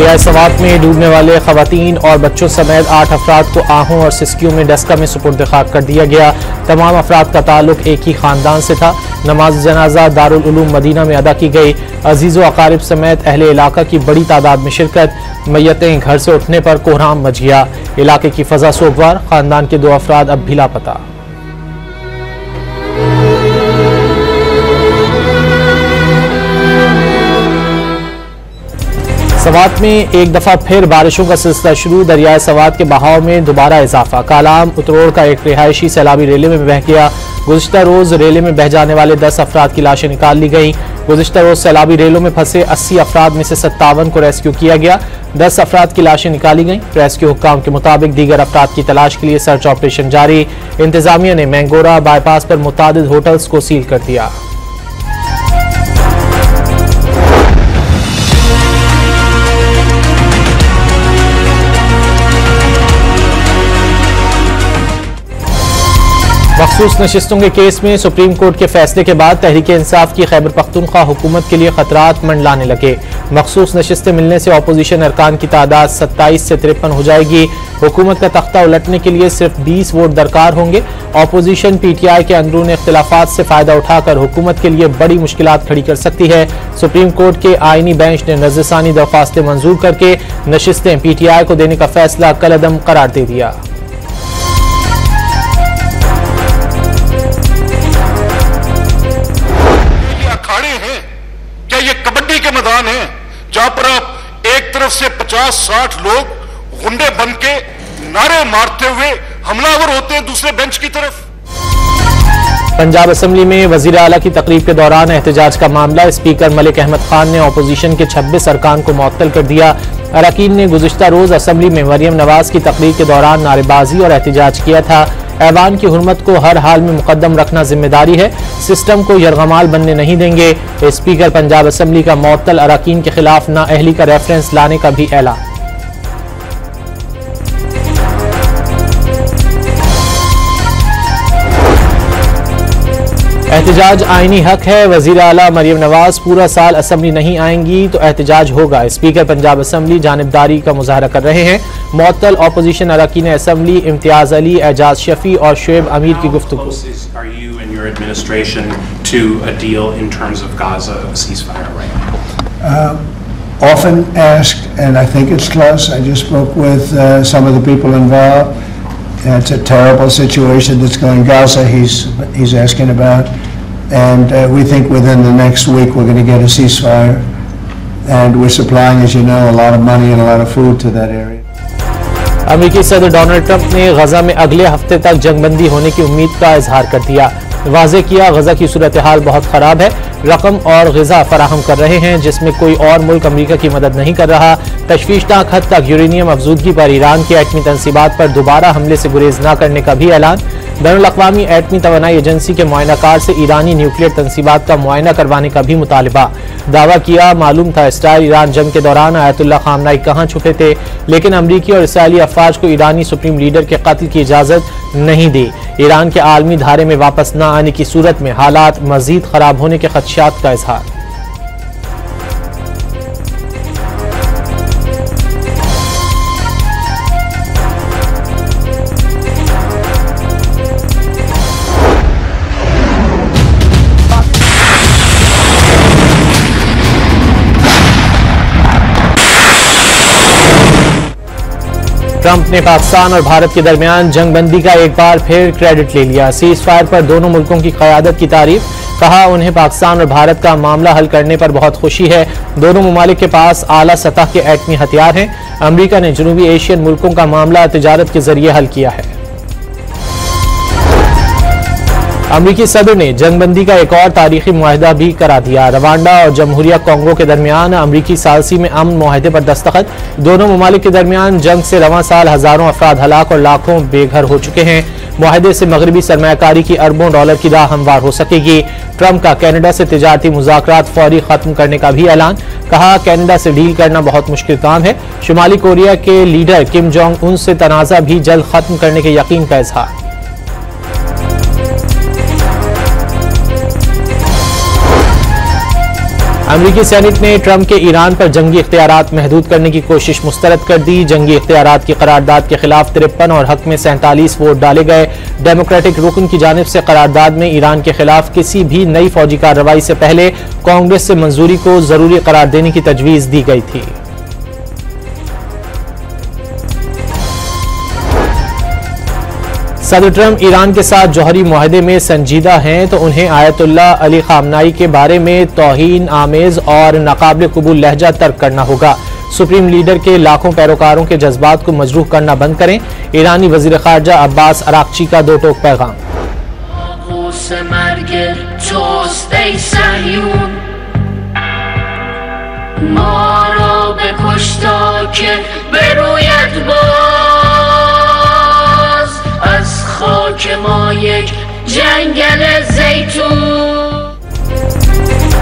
दरियाए सवात में डूबने वाले खवातीन और बच्चों समेत 8 अफराद को आहू और सिस्कियों में डस्का में सुपुर्द खाक कर दिया गया। तमाम अफराद का ताल्लुक एक ही खानदान से था। नमाज जनाजा दारुल उलूम मदीना में अदा की गई। अजीज़ व अकारिब समेत अहले इलाका की बड़ी तादाद में शिरकत। मैयतें घर से उठने पर कोहराम मच गया। इलाके की फजा सोगवार। खानदान के 2 अफराद अब भी लापता। सवात में एक दफा फिर बारिशों का सिलसिला शुरू। दरियाए सवात के बहाव में दोबारा इजाफा। कालाम उतरोड़ का एक रिहायशी सैलाबी रेले में बह गया। गुज़िश्ता रोज रेले में बह जाने वाले 10 अफराद की लाशें निकाल ली गईं। गुज़िश्ता रोज सैलाबी रेलों में फंसे 80 अफराद में से 57 को रेस्क्यू किया गया। 10 अफराद की लाशें निकाली गईं। रेस्क्यू हुक्काम के मुताबिक दीगर अफराद की तलाश के लिए सर्च ऑपरेशन जारी। इंतजामिया ने मैंगोरा बाईपास पर मुतादिद होटल्स को सील कर दिया। मखसूस नशिस्तों के केस में सुप्रीम कोर्ट के फैसले के बाद तहरीक इंसाफ की खैबर पख्तूनख्वा हुकूमत के लिए खतरात मंडलाने लगे। मखसूस नशिस्तें मिलने से अपोजिशन अरकान की तादाद 27 से 53 हो जाएगी। हुकूमत का तख्ता उलटने के लिए सिर्फ 20 वोट दरकार होंगे। अपोजिशन PTI के अंदरून इख्तिलाफात से फायदा उठाकर हुकूमत के लिए बड़ी मुश्किलात खड़ी कर सकती है। सुप्रीम कोर्ट के आईनी बेंच ने नज़रसानी दरख्वास्तें मंजूर करके नशिस्तें PTI को देने का फैसला कलअदम करार दे दिया। मैदान है जहां पर आप एक तरफ से 50-60 लोग गुंडे बन के नारे मारते हुए हमलावर होते हैं, दूसरे बेंच की तरफ। पंजाब असम्बली में वजीर आला की तकरीब के दौरान एहतजाज का मामला। स्पीकर मलिक अहमद खान ने अपोजिशन के 26 अरकान को मुअत्तल कर दिया। अरकान ने गुज़िश्ता रोज असम्बली में मरियम नवाज की तकरीर के दौरान नारेबाजी और एहतजाज किया था। ऐवान की हुर्मत को हर हाल में मुकद्दम रखना जिम्मेदारी है। सिस्टम को यरगमाल बनने नहीं देंगे। स्पीकर पंजाब असम्बली का मुअत्तल अरकान के खिलाफ नाअहली का रेफरेंस लाने का भी ऐलान। एहतजाज आईनी हक है। वजीर आला मरियम नवाज पूरा साल असम्बली नहीं आएंगी तो एहतजाज होगा। स्पीकर पंजाब असम्बली जानिबदारी का मुजाहरा कर रहे हैं। मुअत्तल अपोजिशन अरकान असम्बली इम्तियाज अली, एजाज शफी और शुएब अमीर की गुफ्तगू। Often asked, and I think it's close. I just spoke with some of the people involved. It's a terrible situation that's going on. Gaza, he's asking about, and we think within the next week we're going to get a ceasefire, and we're supplying, as you know, a lot of money and a lot of food to that area. अमेरिकी सदर Donald Trump ने गजा में अगले हफ्ते तक जंगबंदी होने की उम्मीद का इजहार कर दिया। वाज़े किया गजा की सूरत हाल बहुत खराब है। रकम और ग़िज़ा फराहम कर रहे हैं जिसमें कोई और मुल्क अमेरिका की मदद नहीं कर रहा। तशवीशनाक हद तक यूरेनियम अफजूदगी पर ईरान की एटमी तनसीबात पर दोबारा हमले से गुरेज न करने का भी ऐलान। बैनुल-अक़वामी एटमी तवानाई एजेंसी के मुआयनाकार से ईरानी न्यूक्लियर तनसीबात का मुआयना करवाने का भी मुतालबा। दावा किया मालूम था इसराइल ईरान जंग के दौरान आयतुल्लाह ख़ामनाई कहाँ छुपे थे, लेकिन अमरीकी और इसराइली अफवाज को ईरानी सुप्रीम लीडर के कत्ल की इजाज़त नहीं दी। ईरान के आलमी धारे में वापस न आने की सूरत में हालात मजीद खराब होने के खदशात का इजहार। ट्रंप ने पाकिस्तान और भारत के दरमियान जंगबंदी का एक बार फिर क्रेडिट ले लिया। सीज फायर पर दोनों मुल्कों की क़यादत की तारीफ। कहा उन्हें पाकिस्तान और भारत का मामला हल करने पर बहुत खुशी है। दोनों ममालिक के पास आला सतह के एटमी हथियार हैं। अमरीका ने जनूबी एशियन मुल्कों का मामला तिजारत के जरिए हल किया है। अमरीकी सदर ने जंगबंदी का एक और तारीखी मुआहदा भी करा दिया। रवांडा और जमहूरिया कांगो के दरमियान अमरीकी सालसी में अमन मुआहदे पर दस्तखत। दोनों ममालिक के दरमियान जंग से रवां साल हजारों अफराद हलाक और लाखों बेघर हो चुके हैं। मुआहदे से मगरबी सरमायाकारी की अरबों डॉलर की राह हमवार हो सकेगी। ट्रंप का कनाडा से तिजारती मुज़ाकरात फौरी खत्म करने का भी ऐलान। कहा कनाडा से डील करना बहुत मुश्किल काम है। शुमाली कोरिया के लीडर किम जोंग उन से तनाज़ा भी जल्द खत्म करने के यकीन का इजहार। अमरीकी सेनेट ने ट्रंप के ईरान पर जंगी इख्तियारात महदूद करने की कोशिश मुस्तरद कर दी। जंगी इख्तियारात की करारदाद के खिलाफ 53 और हक में 47 वोट डाले गए। डेमोक्रेटिक रुकन की जानिब से करारदाद में ईरान के खिलाफ किसी भी नई फौजी कार्रवाई से पहले कांग्रेस से मंजूरी को जरूरी करार देने की तजवीज दी गई थी। सदर ट्रंप ईरान के साथ जौहरी मुआहदे में संजीदा हैं तो उन्हें आयतुल्लाह अली खामनाई के बारे में तौहीन आमेज और नाकाबिल कबूल लहजा तर्क करना होगा। सुप्रीम लीडर के लाखों पैरोकारों के जज्बात को मजरूह करना बंद करें। ईरानी वजीर खारजा अब्बास अराक्ची का दो टोक पैगाम।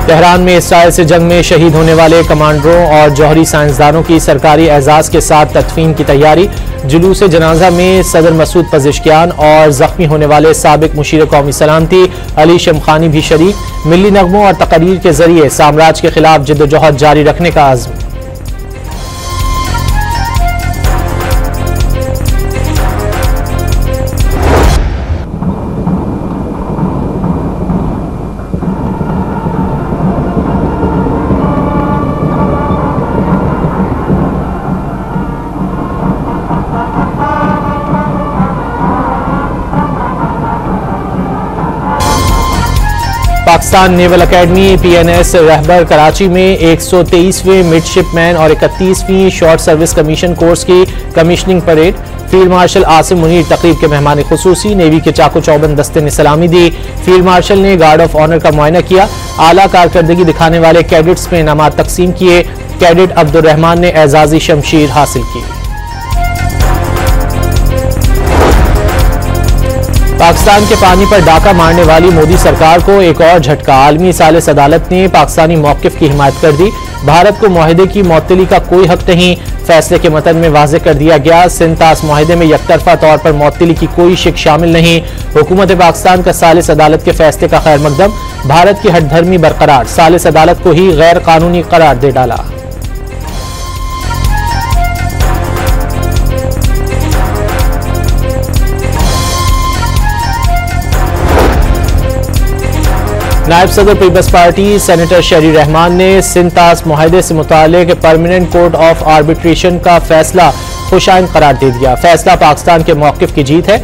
तेहरान में इसराइल से जंग में शहीद होने वाले कमांडरों और जौहरी साइंसदानों की सरकारी एजाज के साथ तदफीन की तैयारी। जुलूस जनाजा में सदर मसूद पज़िशकियान और जख्मी होने वाले साबिक मुशीर कौमी सलामती अली शमखानी भी शरीक। मिली नगमों और तकरीर के जरिए साम्राज्य के खिलाफ जिद्दोजहद जारी रखने का आज़म। Pakistan naval academy PNS Rahbar Karachi में 123वें मिडशिपमैन और 31वीं शॉर्ट सर्विस कमीशन कोर्स की commissioning parade. Field marshal Asim Munir तकरीब के मेहमान खुसूसी। नेवी के चाको चौबंद दस्ते ने सलामी दी। फील्ड मार्शल ने गार्ड ऑफ ऑनर का मुआयना किया। आला कारकर्दगी दिखाने वाले कैडेट्स में इनामात तकसीम किए। कैडेट अब्दुर्रहमान ने एजाजी शमशीर हासिल की। पाकिस्तान के पानी पर डाका मारने वाली मोदी सरकार को एक और झटका। आलमी सालिस अदालत ने पाकिस्तानी मौक़िफ़ की हिमायत कर दी। भारत को मुआहदे की मअतली का कोई हक नहीं। फैसले के मतन में वाज़ेह कर दिया गया, सिंतास मुआहदे में यकतरफा तौर पर मअतली की कोई शिक शामिल नहीं। हुकूमत पाकिस्तान का सालिस अदालत के फैसले का खैर मकदम। भारत की हठधर्मी बरकरार। सालिस अदालत को ही गैर कानूनी करार दे डाला। नायब सदर पीपल्स पार्टी सेनेटर शरी रहमान ने सिंतास मुआहदे से मुतालिक परमानेंट कोर्ट ऑफ आर्बिट्रेशन का फैसला खुशाइन करार दे दिया। फैसला पाकिस्तान के मौक़िफ़ की जीत है।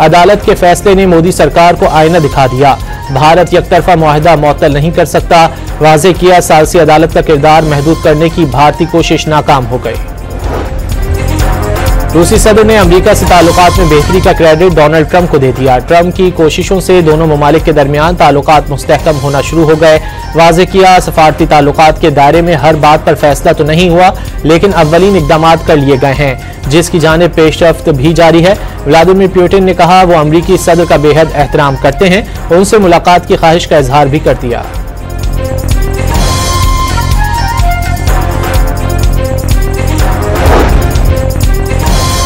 अदालत के फैसले ने मोदी सरकार को आईना दिखा दिया। भारत यकतरफा मुआहदा मुअत्तल नहीं कर सकता। वाज़ेह किया, सालसी अदालत का किरदार महदूद करने की भारतीय कोशिश नाकाम हो गई। रूसी सदर ने अमेरिका से ताल्लुकात में बेहतरी का क्रेडिट डोनाल्ड ट्रंप को दे दिया। ट्रंप की कोशिशों से दोनों ममालिक के दरमियान ताल्लुकात मुस्तहकम होना शुरू हो गए। वाज़ेह किया, सफारती ताल्लुकात के दायरे में हर बात पर फैसला तो नहीं हुआ, लेकिन अव्वलीन इक़दामात कर लिए गए हैं, जिसकी जानिब पेशरफ्त भी जारी है। व्लादिमीर पुतिन ने कहा वो अमरीकी सदर का बेहद एहतराम करते हैं। उनसे मुलाकात की ख्वाहिश का इजहार भी कर दिया।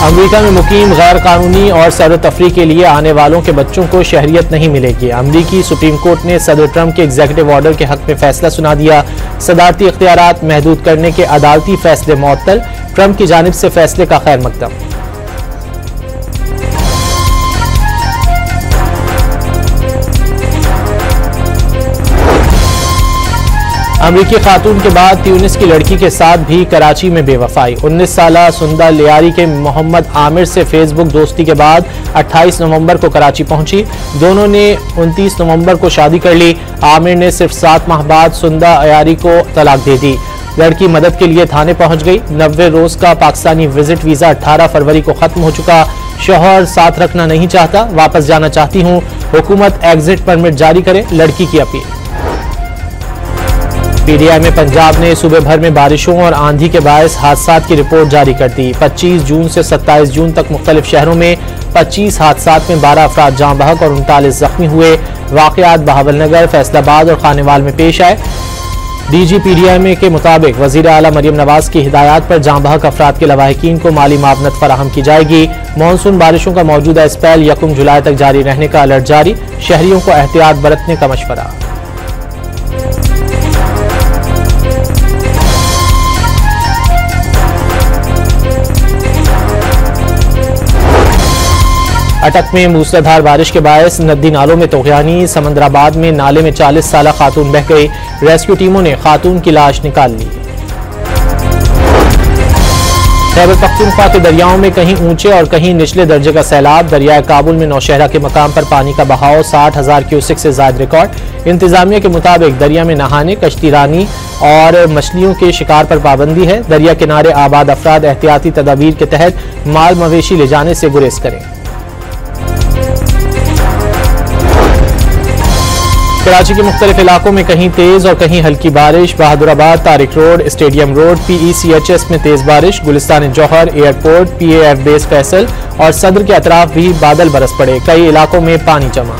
अमेरिका में मुकीम गैर कानूनी और सैर तफरीह के लिए आने वालों के बच्चों को शहरियत नहीं मिलेगी। अमेरिकी सुप्रीम कोर्ट ने सदर ट्रंप के एग्जीक्यूटिव ऑर्डर के हक में फैसला सुना दिया। सदारती इख्तियारात महदूद करने के अदालती फैसले मुअत्तल। ट्रंप की जानिब से फैसले का खैर मकदम। अमरीकी खातून के बाद ट्यूनिस की लड़की के साथ भी कराची में बेवफाई। 19 साला सुंदा लियारी के मोहम्मद आमिर से फेसबुक दोस्ती के बाद 28 नवंबर को कराची पहुंची। दोनों ने 29 नवंबर को शादी कर ली। आमिर ने सिर्फ 7 माह बाद सुंदा लियारी को तलाक दे दी। लड़की मदद के लिए थाने पहुंच गई। 90 रोज का पाकिस्तानी विजिट वीजा 18 फरवरी को खत्म हो चुका। शौहर साथ रखना नहीं चाहता, वापस जाना चाहती हूँ। हुकूमत एग्जिट परमिट जारी करे, लड़की की अपील। PTI में पंजाब ने सूबे भर में बारिशों और आंधी के बायस हादसात की रिपोर्ट जारी कर दी। 25 जून से 27 जून तक मुख्तलिफ शहरों में 25 हादसात में 12 अफराद जाँ बहक और 39 जख्मी हुए। वाक़यात बहावलनगर, फैसलाबाद और खानेवाल में पेश आए। DG PTI के मुताबिक वज़ीर आला मरियम नवाज की हिदायत पर जाँ बहक अफराद के लवाहिकीन को माली मावनत फराहम की जाएगी। मानसून बारिशों का मौजूदा स्पेल 1 जुलाई तक जारी रहने का अलर्ट जारी। शहरियों को एहतियात बरतने का मशवरा। अटक में मूसलाधार बारिश के बायस नदी नालों में तोगयानी, समंदराबाद में नाले में 40 साल खातून बह गई, रेस्क्यू टीमों ने खातून की लाश निकाल ली। खैबर पख्तूनख्वा के दरियाओं में कहीं ऊंचे और कहीं निचले दर्जे का सैलाब, दरियाए काबुल में नौशहरा के मकाम पर पानी का बहाव 60,000 क्यूसेक से ज्यादा रिकॉर्ड। इंतजामिया के मुताबिक दरिया में नहाने, कश्ती रानी और मछलियों के शिकार पर पाबंदी है। दरिया किनारे आबाद अफराद एहतियाती तदाबीर के तहत माल मवेशी ले जाने से गुरेज करें। कराची के मुख्तलिफ इलाकों में कहीं तेज और कहीं हल्की बारिश। Bahadurabad, Tariq road, stadium road, PECHS में तेज बारिश। गुलिस्तान जौहर, एयरपोर्ट, PAF बेस फैसल और सदर के अतराफ भी बादल बरस पड़े, कई इलाकों में पानी जमा।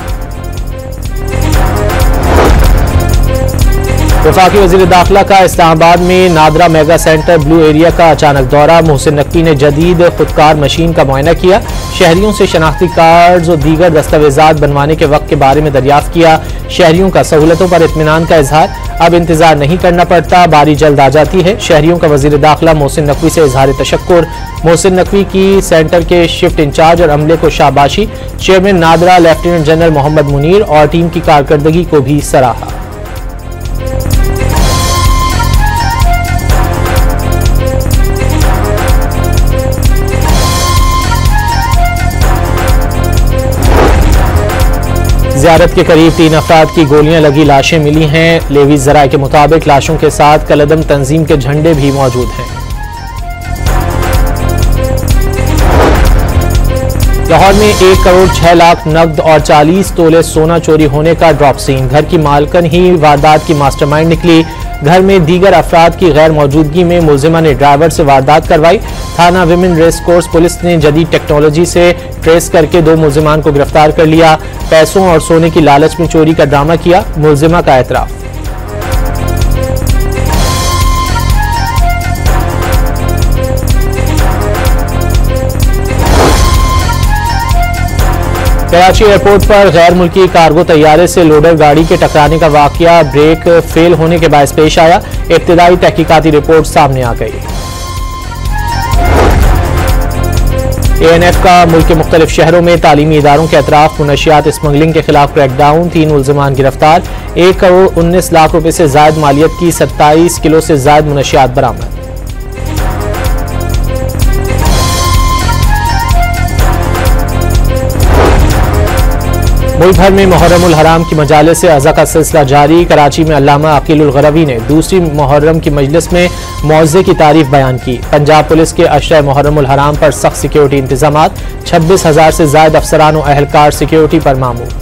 वफाकी वज़ीर दाखिला का इस्लामाबाद में NADRA mega centre blue area का अचानक दौरा। मोहसिन नकवी ने जदीद खुदकार मशीन का मुआयना किया, शहरियों से शनाख्ती कार्ड और दीगर दस्तावेजात बनवाने के वक्त के बारे में दरियाफ्त किया। शहरियों का सहूलतों पर इत्मीनान का इजहार, अब इंतजार नहीं करना पड़ता, बारी जल्द आ जाती है। शहरियों का वज़ीर दाखिला मोहसिन नकवी से इजहार तशक्कुर। मोहसिन नकवी की सेंटर के शिफ्ट इंचार्ज और अमले को शाबाशी। Chairman NADRA lieutenant general Mohammad Munir और टीम की कारकर्दगी को भी सराहा। ज़ियारत के करीब 3 अफराद की गोलियां लगी लाशें मिली हैं। लेवी ज़राए के मुताबिक लाशों के साथ कलदम तंजीम के झंडे भी मौजूद हैं। लाहौर में 1 करोड़ 6 लाख नकद और 40 तोले सोना चोरी होने का ड्रॉप सीन। घर की मालकन ही वारदात की मास्टरमाइंड निकली। घर में दीगर अफराद की गैर मौजूदगी में मुलजिमा ने ड्राइवर से वारदात करवाई। थाना विमेन रेस कोर्स पुलिस ने जदीद टेक्नोलॉजी से ट्रेस करके 2 मुलजिमान को गिरफ्तार कर लिया। पैसों और सोने की लालच में चोरी का ड्रामा किया, मुलजिमा का एतराफ। कराची एयरपोर्ट पर गैर मुल्की कार्गो तैयारे से लोडर गाड़ी के टकराने का वाकया ब्रेक फेल होने के बायस पेश आया। इब्तिदाई तहकीकाती रिपोर्ट सामने आ गई। ANF का मुल्क के मुख्तलिफ शहरों में तालीमी इदारों के अतराफ मुनशियात स्मगलिंग के खिलाफ क्रैकडाउन, 3 मुलजिमान गिरफ्तार। 1 करोड़ 19 लाख रुपए से जायद मालियत की 27 किलो से जायद मुनशियात बरामद। मुल्क भर में मुहर्रमुल हराम की मजालिस से अज़ा का सिलसिला जारी। कराची में अल्लामा अकीलुल गरवी ने दूसरी मुहर्रम की मजलिस में मौज़े की तारीफ बयान की। पंजाब पुलिस के अशरा मुहर्रमुल हराम पर सख्त सिक्योरिटी इंतजामात, 26,000 से ज्यादा अफसरान और अहलकार सिक्योरिटी पर मामूर।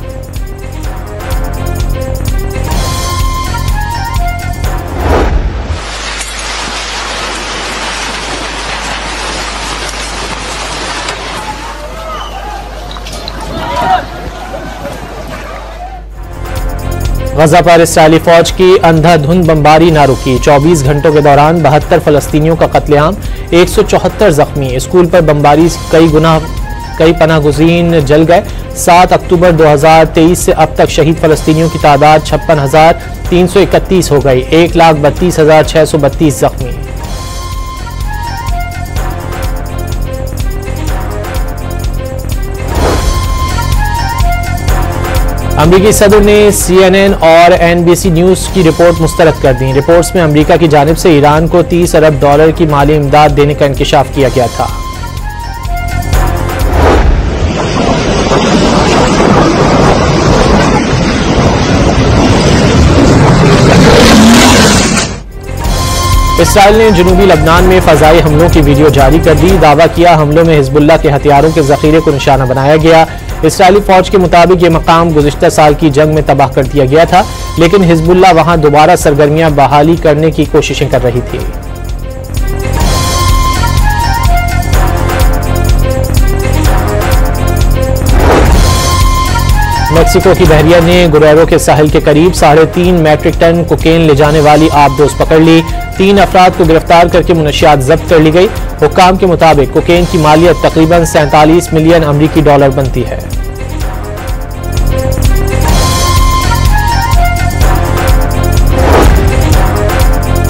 गजा पर इसराइली फौज की अंधाधुंध बमबारी ना रुकी। 24 घंटों के दौरान 72 फलस्तीनियों का कत्लेआम, 174 जख्मी। स्कूल पर बमबारी कई पनाहगुज़ीन जल गए। 7 अक्टूबर 2023 से अब तक शहीद फलस्तीनियों की तादाद 56,331 हो गई। 1,32,632 जख्मी। अमरीकी सदर ने CNN और NBC न्यूज की रिपोर्ट मुस्तरद कर दी। रिपोर्ट्स में अमरीका की जानिब से ईरान को $30 अरब की माली इमदाद देने का इंकशाफ किया गया था। इसराइल ने जनूबी लबनान में फजाई हमलों की वीडियो जारी कर दी। दावा किया हमलों में हिजबुल्लाह के हथियारों के जखीरे को निशाना बनाया गया। इसराइली फौज के मुताबिक ये मकाम गुज़िश्ता साल की जंग में तबाह कर दिया गया था, लेकिन हिजबुल्लाह वहां दोबारा सरगर्मियां बहाली करने की कोशिशें कर रही थी। मेक्सिको की बहरिया ने गुरेरो के साहिल के करीब 3.5 मैट्रिक टन कोकेन ले जाने वाली आबदोज पकड़ ली। 3 अफराद को गिरफ्तार करके मुनशियात जब्त कर ली गई। हुक्काम के मुताबिक कोकेन की मालियत तकरीबन 47 मिलियन अमरीकी डॉलर बनती है।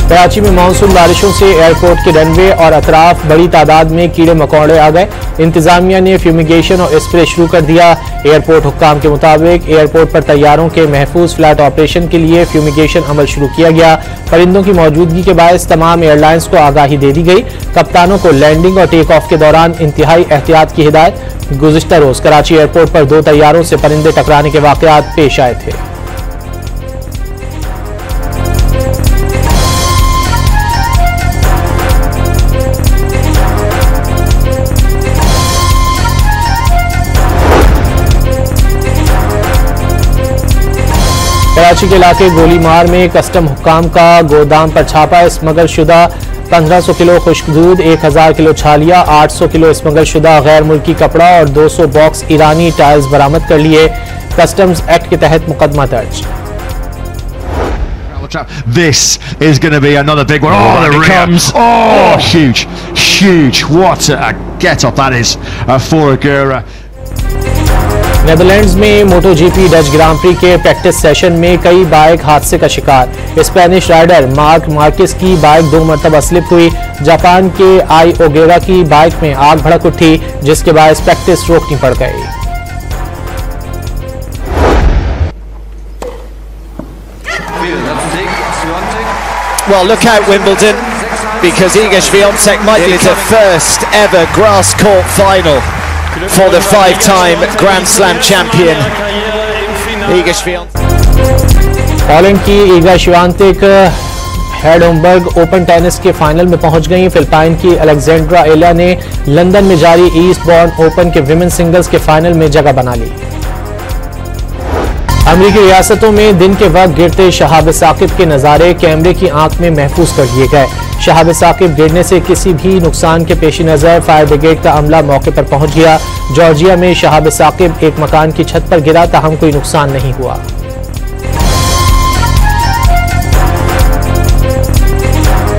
कराची में मानसून बारिशों से एयरपोर्ट के रनवे और अतराफ बड़ी तादाद में कीड़े मकोड़े आ गए। इंतजामिया ने फ्यूमिगेशन और स्प्रे शुरू कर दिया। एयरपोर्ट हुक्काम के मुताबिक एयरपोर्ट पर तैयारों के महफूज फ्लैट ऑपरेशन के लिए फ्यूमिगेशन अमल शुरू किया गया। परिंदों की मौजूदगी के बायस तमाम एयरलाइंस को आगाही दे दी गई। कप्तानों को लैंडिंग और टेक ऑफ के दौरान इंतहाई एहतियात की हिदायत। गुज़िश्ता रोज कराची एयरपोर्ट पर 2 तैयारों से परिंदे टकराने के वाकयात पेश आए थे। कराची के इलाके गोलीमार में कस्टम हुक्काम का गोदाम पर छापा। स्मगल शुदा 1500 किलो खुश्क दूध, 1000 किलो छालिया, 800 किलो स्मगल शुदा गैर मुल्की कपड़ा और 200 बॉक्स ईरानी टाइल्स बरामद कर लिए। कस्टम्स एक्ट के तहत मुकदमा दर्ज। This is going to be another big one. Oh, there it comes. Oh, huge, huge. What a get up that is for Aguera. Netherlands में मोटोजीपी डच ग्रां प्री के practice session में कई bike हादसे का शिकार। स्पेनिश राइडर मार्क मार्केस की bike 2 मरतबा slip हुई। जापान के आई ओगेरा की बाइक में आग भड़क उठी, जिसके बाद प्रैक्टिस रोकनी पड़ गई। Well, look out Wimbledon, because Iga Swiatek might be the first ever grass court final for the 5-time Grand Slam champion Iga Swiatek। Holland की ईगा श्वियातेक हेडोमबर्ग ओपन टेनिस के फाइनल में पहुंच गई। फिलिपाइन की अलेक्जेंड्रा एला ने लंदन में जारी ईस्टबॉर्न ओपन के विमेन सिंगल्स के फाइनल में जगह बना ली। अमरीकी रियासतों में दिन के वक्त गिरते शहाब साकिब के नज़ारे कैमरे की आंख में महफूज कर दिए गए। शहाब साकिब गिरने से किसी भी नुकसान के पेश नज़र फायर ब्रिगेड का अमला मौके पर पहुंच गया। जॉर्जिया में शहाब साकिब एक मकान की छत पर गिरा, ताहम कोई नुकसान नहीं हुआ।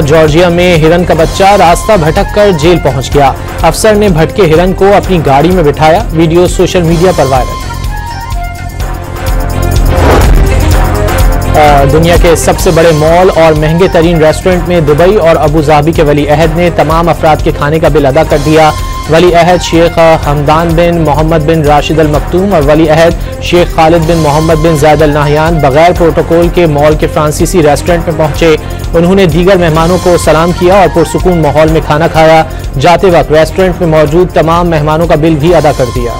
जॉर्जिया में हिरन का बच्चा रास्ता भटक कर जेल पहुंच गया। अफसर ने भटके हिरन को अपनी गाड़ी में बिठाया। वीडियो सोशल मीडिया पर वायरल। दुनिया के सबसे बड़े मॉल और महंगे तरीन रेस्टोरेंट में दुबई और अबू धाबी के वली अहद ने तमाम अफराद के खाने का बिल अदा कर दिया। वली अहद शेख हमदान बिन मोहम्मद बिन राशिद अल मखतूम और वली अहद शेख खालिद बिन मोहम्मद बिन ज़ैद अल नाहयान बगैर प्रोटोकॉल के मॉल के फ्रांसीसी रेस्टोरेंट में पहुंचे। उन्होंने दीगर मेहमानों को सलाम किया और पुरसुकून माहौल में खाना खाया। जाते वक्त रेस्टोरेंट में मौजूद तमाम मेहमानों का बिल भी अदा कर दिया।